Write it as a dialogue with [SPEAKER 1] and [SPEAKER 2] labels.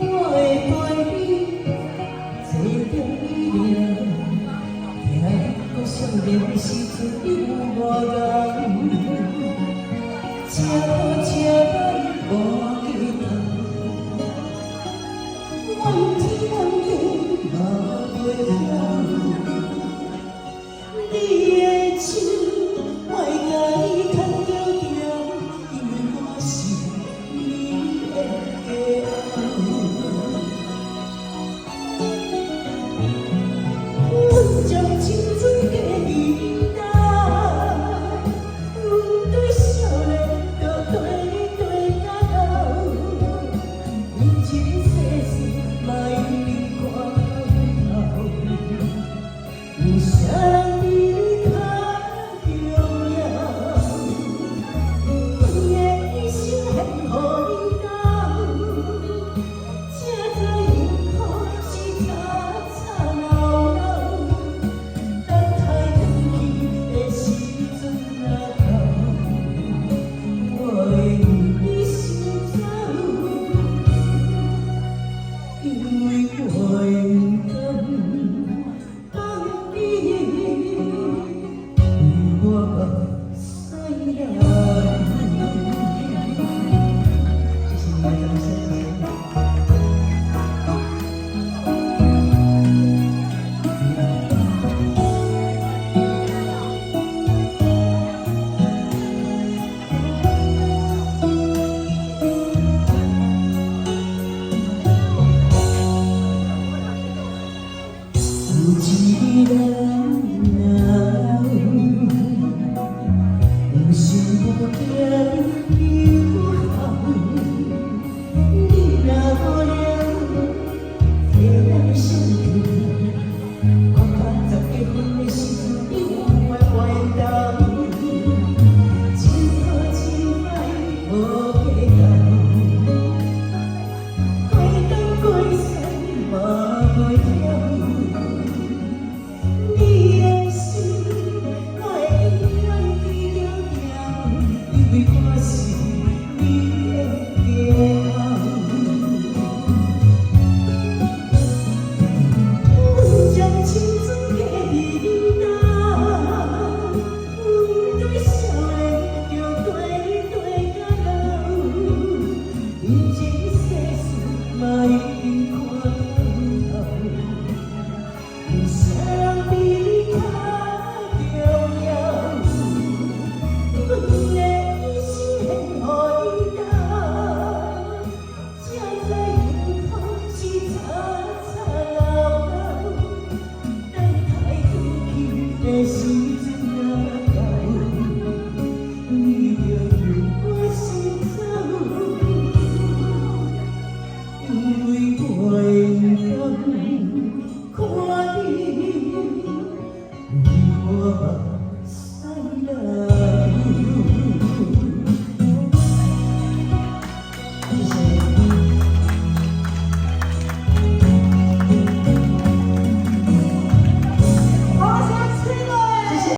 [SPEAKER 1] 我会陪你做着伊了，听你讲少年时阵你有外人，车好车歹无记得，怨天怨地嘛袂晓。你的手，我会甲你牵着着，因为我是你的家。阮将青春加你担，阮对少年着对到老，人情世事嘛由你看透。有啥人比你较重要？伊的一生献予你到，才知幸福是吵吵闹闹。等待回去的时阵若到，我会为你想走，因为我会不甘。放你我sai了。谢谢你们的支持。